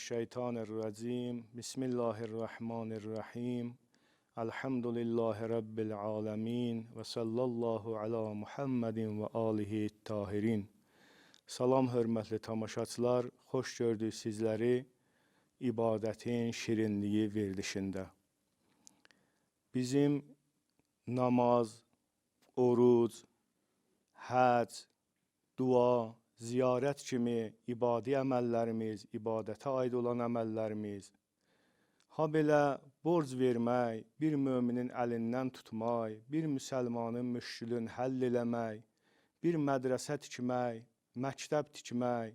Mineşşeytanirracim. Bismillahirrahmanirrahim. Elhamdülillahi Rabbil alemin. Ve sallallahu ala Muhammedin ve alihi tahirin. Salam hörmətli tamaşaçılar, xoş gördük sizləri ibadətin şirinliyi verilişində. Bizim namaz, oruc, həc, dua, ziyarət kimi ibadi əməllərimiz, ibadətə aid olan əməllərimiz, ha belə borc vermək, bir möminin əlindən tutmaq, bir müsəlmanın müşkülün həll eləmək, bir mədrəsə tikmək, məktəb tikmək,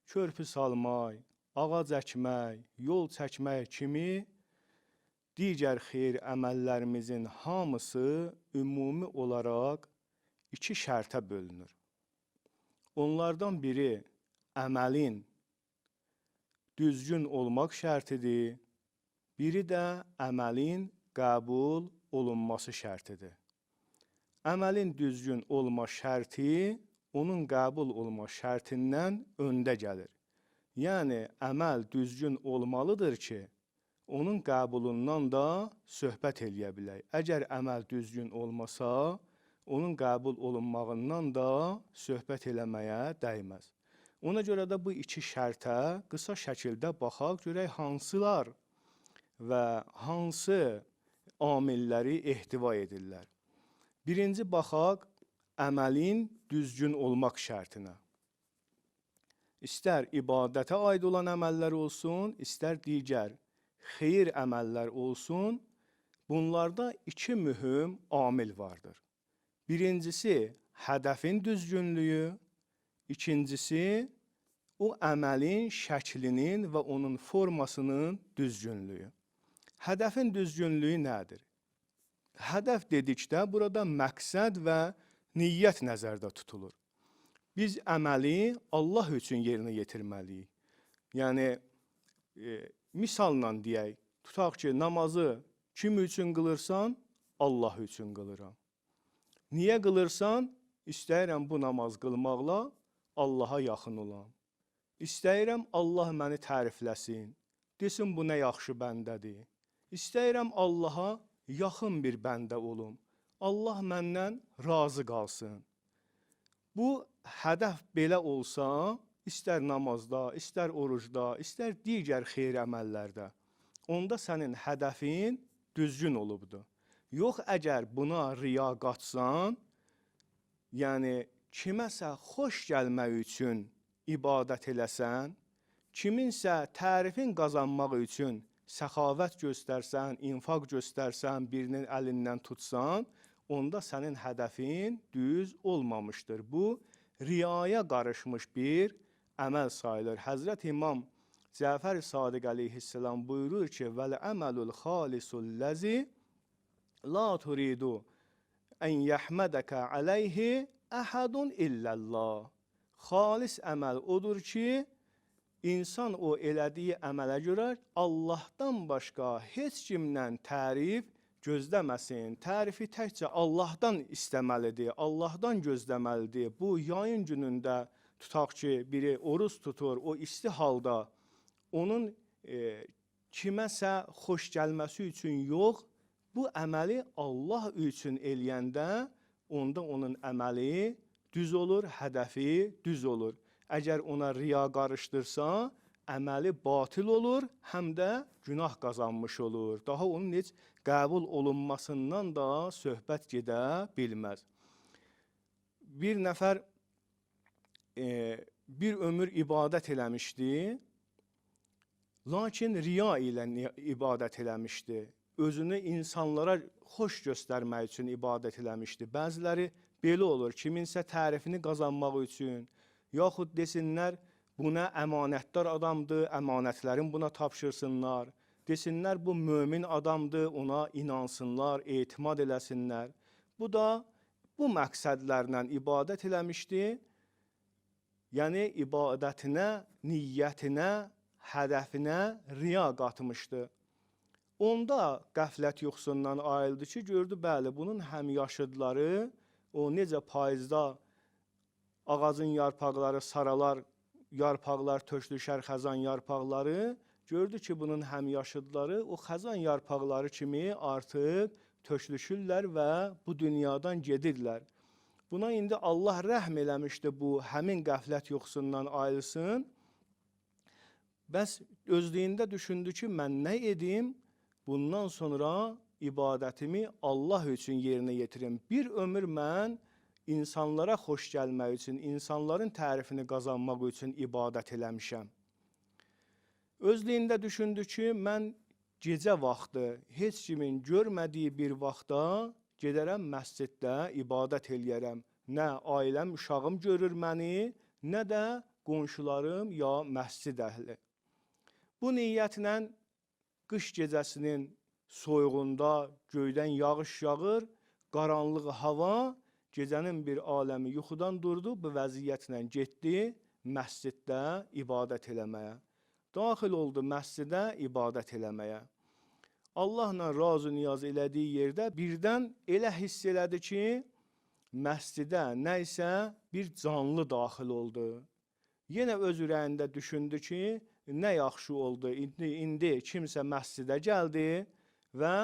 körpü salmaq, ağac əkmək, yol çəkmək kimi digər xeyir əməllərimizin hamısı ümumi olaraq iki şərtə bölünür. Onlardan biri əməlin düzgün olmaq şərtidir, biri də əməlin qəbul olunması şərtidir. Əməlin düzgün olma şərti onun qəbul olma şərtindən öndə gəlir. Yəni, əməl düzgün olmalıdır ki, onun qəbulundan da söhbət eləyə bilək. Əgər əməl düzgün olmasa, onun qəbul olunmağından da söhbət eləməyə dəyməz. Ona görə də bu iki şərtə qısa şəkildə baxaq, görək hansılar və hansı amilləri ehtiva edirlər. Birinci baxaq, əməlin düzgün olmaq şərtinə. İstər ibadətə aid olan əməllər olsun, istər digər xeyir əməllər olsun, bunlarda iki mühüm amil vardır. Birincisi, hədəfin düzgünlüyü, ikincisi, o əməlin şəklinin və onun formasının düzgünlüyü. Hədəfin düzgünlüyü nədir? Hədəf dedikdə burada məqsəd və niyyət nəzərdə tutulur. Biz əməli Allah üçün yerinə yetirməliyik. Yəni, misalla deyək, tutaq ki, namazı kim üçün qılırsan? Allah üçün qılıram. Niyə qılırsan? İstəyirəm bu namaz qılmaqla Allaha yaxın olam. İstəyirəm Allah məni tərifləsin, desin bu nə yaxşı bəndədir. İstəyirəm Allaha yaxın bir bəndə olum. Allah məndən razı qalsın. Bu hədəf belə olsa, istər namazda, istər orucda, istər digər xeyir əməllərdə, onda sənin hədəfin düzgün olubdur. Yox, əgər buna riya qatsan, yəni kiməsə xoş gəlmək üçün ibadət eləsən, kiminsə tərifin qazanmaq üçün səxavət göstərsən, infaq göstərsən, birinin əlindən tutsan, onda sənin hədəfin düz olmamışdır. Bu, riyaya qarışmış bir əməl sayılır. Həzrət İmam Cəfər Sadiq əleyhissalam buyurur ki, vəl-əməlul xalisulləzi la turidu ən yəhmədəkə əleyhi əhədun illəllah. Xalis əməl odur ki, insan o elədiyi əmələ görə Allahdan başqa heç kimdən tərif gözləməsin. Tərifi təkcə Allahdan istəməlidir, Allahdan gözləməlidir. Bu, yayın günündə tutaq ki, biri oruç tutur, o isti halda onun kiməsə xoş gəlməsi üçün yox, bu əməli Allah üçün eləyəndə, onda onun əməli düz olur, hədəfi düz olur. Əgər ona riya qarışdırsa, əməli batil olur, həm də günah qazanmış olur. Daha onun heç qəbul olunmasından da söhbət gedə bilməz. Bir nəfər bir ömür ibadət eləmişdi, lakin riya ilə ibadət eləmişdi. Özünü insanlara xoş göstərmək üçün ibadət eləmişdi. Bəziləri belə olur, kiminsə tərifini qazanmaq üçün, yaxud desinlər, buna əmanətdar adamdır, əmanətlərin buna tapşırsınlar, desinlər, bu mömin adamdır, ona inansınlar, etimad eləsinlər. Bu da bu məqsədlərlə ibadət eləmişdi, yəni ibadətinə, niyyətinə, hədəfinə riya qatmışdı. Onda qəflət yuxusundan ayıldı ki, gördü, bəli, bunun həm yaşıdları, o necə payızda ağacın yarpaqları saralar, yarpaqlar tökülüşər xəzan yarpaqları, gördü ki, bunun həmyaşıdları o xəzan yarpaqları kimi artıq tökülüşürlər və bu dünyadan gedirlər. Buna indi Allah rəhm eləmişdi, bu həmin qəflət yoxsundan ayrılsın. Bəs özlüyündə düşündü ki, mən nə edim? Bundan sonra ibadətimi Allah üçün yerinə yetirim. Bir ömür mən insanlara xoş gəlmək üçün, insanların tərifini qazanmaq üçün ibadət eləmişəm. Özlüyündə düşündü ki, mən gecə vaxtı, heç kimin görmədiyi bir vaxtda gedərəm məsciddə ibadət eləyərəm. Nə ailəm, uşağım görür məni, nə də qonşularım ya məscid əhli. Bu niyyətlə qış gecəsinin soyuğunda göydən yağış yağır, qaranlıq hava, gecənin bir aləmi yuxudan durdu, bu vəziyyətlə getdi məsciddə ibadət eləməyə. Daxil oldu məscidə ibadət eləməyə. Allahla razı niyaz elədiyi yerdə birdən elə hiss elədi ki, məscidə nə isə bir canlı daxil oldu. Yenə öz ürəyində düşündü ki, nə yaxşı oldu, indi kimsə məscidə gəldi və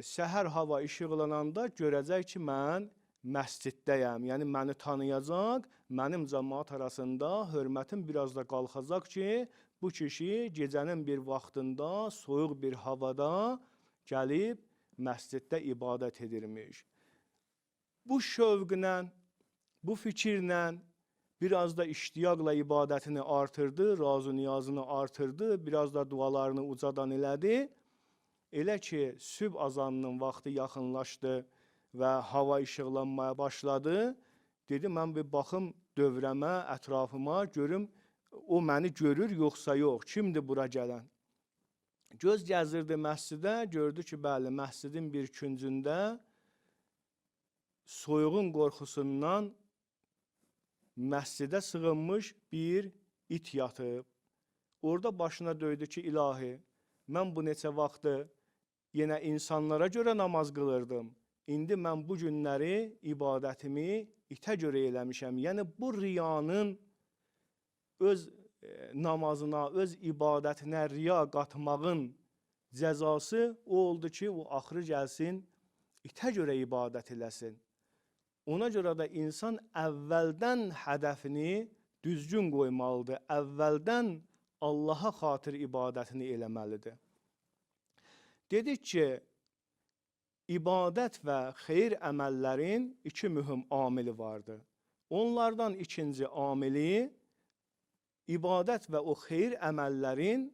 səhər hava işıqlananda görəcək ki, mən məsciddəyəm, yəni məni tanıyacaq, mənim cəmaat arasında hörmətim biraz da qalxacaq ki, bu kişi gecənin bir vaxtında, soyuq bir havada gəlib məsciddə ibadət edirmiş. Bu şövqlə, bu fikirlə, biraz da iştiyaqla ibadətini artırdı, razı niyazını artırdı, biraz da dualarını ucadan elədi. Elə ki, sübh azanının vaxtı yaxınlaşdı və hava işıqlanmaya başladı. Dedi, mən bir baxım dövrəmə, ətrafıma, görüm, o məni görür, yoxsa yox, kimdir bura gələn? Göz gəzirdi məscidə, gördü ki, bəli, məscidin bir küncündə soyuğun qorxusundan məscidə sığınmış bir it yatıb. Orada başına döydü ki, ilahi, mən bu neçə vaxtı yenə insanlara görə namaz qılırdım. İndi mən bu günləri ibadətimi itə görə eləmişəm. Yəni bu riyanın öz namazına, öz ibadətinə riya qatmağın cəzası o oldu ki, o axırı gəlsin, itə görə ibadət eləsin. Ona görə də insan əvvəldən hədəfini düzgün qoymalıdır, əvvəldən Allaha xatir ibadətini eləməlidir. Dedik ki, ibadət və xeyir əməllərin iki mühüm amili vardır. Onlardan ikinci amili, ibadət və o xeyir əməllərin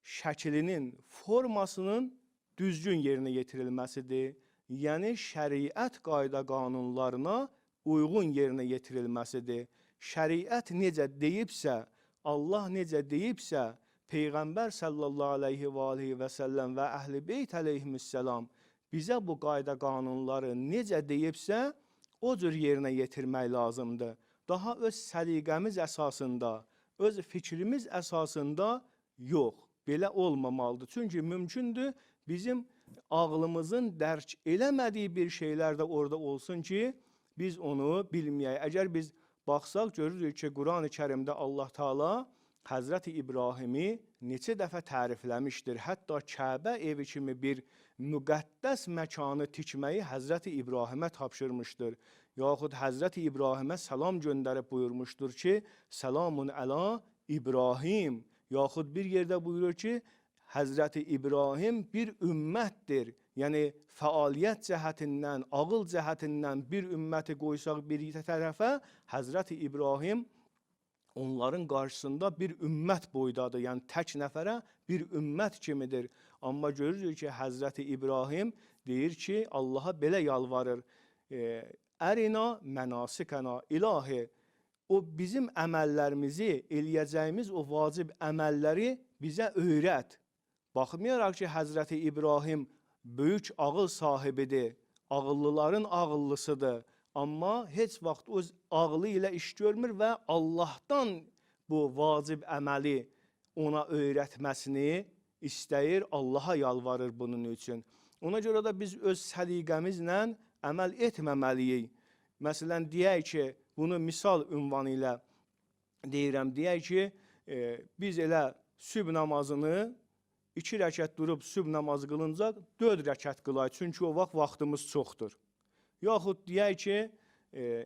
şəklinin, formasının düzgün yerinə yetirilməsidir. Yəni, şəriət qayda qanunlarına uyğun yerinə yetirilməsidir. Şəriət necə deyibsə, Allah necə deyibsə, Peyğəmbər sallallahu aleyhi və səlləm və əhl-i beyt aleyhissalam bizə bu qayda qanunları necə deyibsə, o cür yerinə yetirmək lazımdır. Daha öz səliqəmiz əsasında, öz fikrimiz əsasında yox, belə olmamalıdır. Çünki mümkündür bizim ağlımızın dərk eləmədiyi bir şeylər də orada olsun ki, biz onu bilməyək. Əgər biz baxsaq, görürük ki, Quran-ı Kərimdə Allah Teala Həzrəti İbrahimi neçə dəfə tərifləmişdir. Hətta Kəbə evi kimi bir müqəddəs məkanı tikməyi Həzrəti İbrahimə tapşırmışdır. Yaxud Həzrəti İbrahimə salam göndərib buyurmuşdur ki, Səlamun əla İbrahim. Yaxud bir yerdə buyurur ki, Həzrəti İbrahim bir ümmətdir. Yəni, fəaliyyət cəhətindən, ağıl cəhətindən bir ümməti qoysaq bir tərəfə, Həzrəti İbrahim onların qarşısında bir ümmət boydadır. Yəni, tək nəfərə bir ümmət kimidir. Amma görürük ki, Həzrəti İbrahim deyir ki, Allaha belə yalvarır. Ərina mənasikəna ilahi. O bizim əməllərimizi, eləyəcəyimiz o vacib əməlləri bizə öyrət. Baxmayaraq ki, Həzrəti İbrahim böyük ağıl sahibidir, ağıllıların ağıllısıdır. Amma heç vaxt öz ağlı ilə iş görmür və Allahdan bu vacib əməli ona öyrətməsini istəyir, Allaha yalvarır bunun üçün. Ona görə də biz öz səliqəmizlə əməl etməməliyik. Məsələn, deyək ki, bunu misal ünvanı ilə deyirəm, deyək ki, biz elə sübh namazını 2 rəkət durub sübh namazı qılınca 4 rəkət qılay, çünki o vaxtımız çoxdur. Yaxud deyək ki,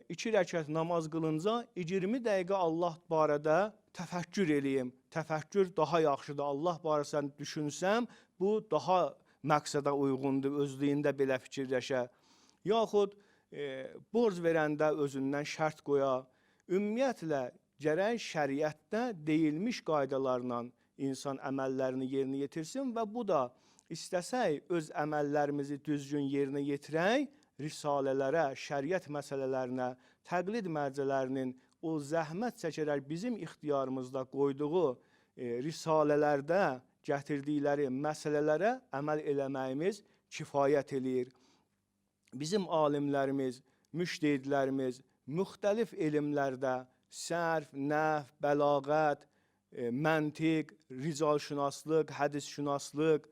2 rəkət namaz qılınca 20 dəqiqə Allah barədə təfəkkür eləyim. Təfəkkür daha yaxşıdır. Allah barəsində düşünsəm, bu daha məqsədə uyğundur, özlüyündə belə fikirləşə. Yaxud borc verəndə özündən şərt qoya. Ümumiyyətlə, gərək şəriətdə deyilmiş qaydalarla insan əməllərini yerinə yetirsin və bu da istəsək öz əməllərimizi düzgün yerinə yetirək, risalələrə, şəriət məsələlərinə, təqlid mərcələrinin o zəhmət çəkərək bizim ixtiyarımızda qoyduğu risalələrdə gətirdikləri məsələlərə əməl eləməyimiz kifayət eləyir. Bizim alimlərimiz, müştehidlərimiz müxtəlif elmlərdə sərf, nəhv, bəlağət, məntiq, ricalşünaslıq, hədisşünaslıq,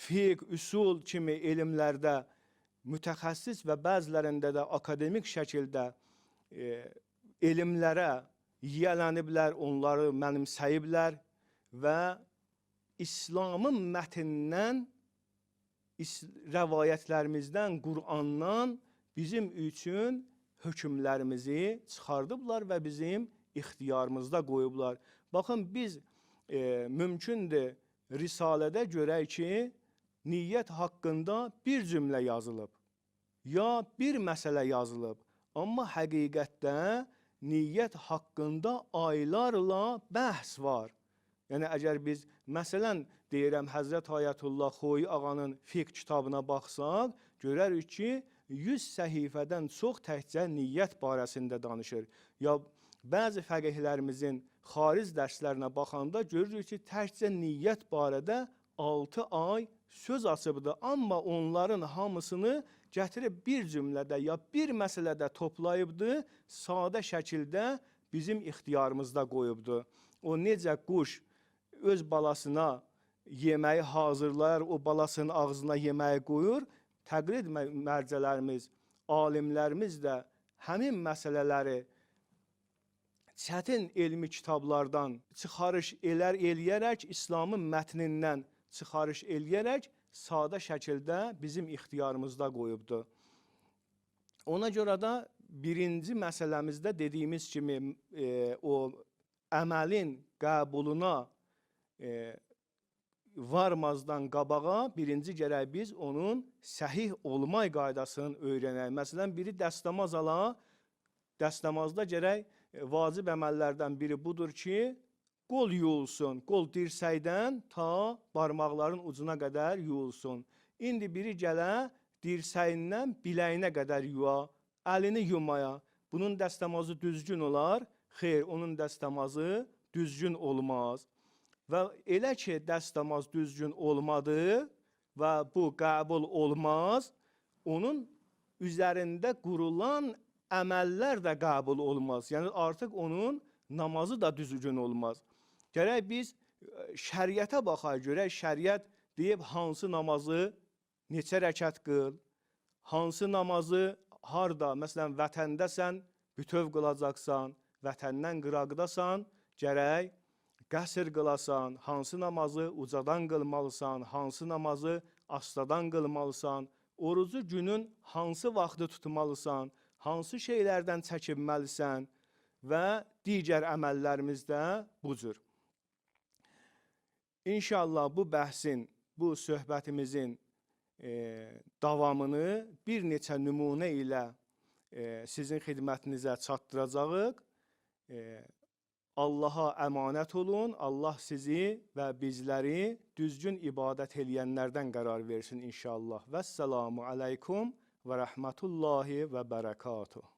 fiqh, üsul kimi elmlərdə mütəxəssis və bəzilərində də akademik şəkildə elmlərə yiyələniblər, onları mənimsəyiblər və İslamın mətnindən, rəvayətlərimizdən, Qur'andan bizim üçün hökmlərimizi çıxardıblar və bizim ixtiyarımızda qoyublar. Baxın, biz mümkündür risalədə görək ki, niyyət haqqında bir cümlə yazılıb, ya bir məsələ yazılıb. Amma həqiqətdə niyyət haqqında aylarla bəhs var. Yəni, əgər biz, məsələn, deyirəm, Həzrət Ayətullah Xoyi ağanın fiqh kitabına baxsaq, görərik ki, 100 səhifədən çox təkcə niyyət barəsində danışır. Ya, bəzi fəqihlərimizin xaric dərslərinə baxanda görürük ki, təkcə niyyət barədə 6 ay söz açıbdır. Amma onların hamısını gətirib bir cümlədə ya bir məsələdə toplayıbdır, sadə şəkildə bizim ixtiyarımızda qoyubdur. O necə quş öz balasına yeməyi hazırlayır, o balasının ağzına yeməyi qoyur, təqlid mərcələrimiz, alimlərimiz də həmin məsələləri çətin elmi kitablardan çıxarış eləyərək, İslamın mətnindən çıxarış eləyərək, sadə şəkildə bizim ixtiyarımızda qoyubdur. Ona görə də birinci məsələmizdə dediyimiz kimi o əməlin qəbuluna varmazdan qabağa birinci gərək biz onun səhih olmay qaydasını öyrənək. Məsələn, biri dəstəmaz ala, dəstəmazda gərək vacib əməllərdən biri budur ki, qol yuyulsun, qol dirsəkdən ta barmaqların ucuna qədər yuyulsun. İndi biri gələ dirsəyindən biləyinə qədər yuya, əlini yumaya. Bunun dəstəmazı düzgün olar, xeyr, onun dəstəmazı düzgün olmaz. Və elə ki, dəstəmaz düzgün olmadı və bu qəbul olmaz, onun üzərində qurulan əməllər də qəbul olmaz. Yəni, artıq onun namazı da düzgün olmaz. Gərək biz şəriətə baxaq, görək şəriət deyib hansı namazı neçə rəkət qıl, hansı namazı harda, məsələn, vətəndəsən, bütöv qılacaqsan, vətəndən qıraqdasan, gərək qəsr qılasan, hansı namazı ucadan qılmalısan, hansı namazı astadan qılmalısan, orucu günün hansı vaxtı tutmalısan, hansı şeylərdən çəkinməlisən və digər əməllərimiz də bu cür. İnşallah bu bəhsin, bu söhbətimizin davamını bir neçə nümunə ilə sizin xidmətinizə çatdıracağıq. Allaha əmanət olun, Allah sizi və bizləri düzgün ibadət eləyənlərdən qərar versin inşallah. Vəssalamu aleykum və rəhmətullahi və bərəkatuhu.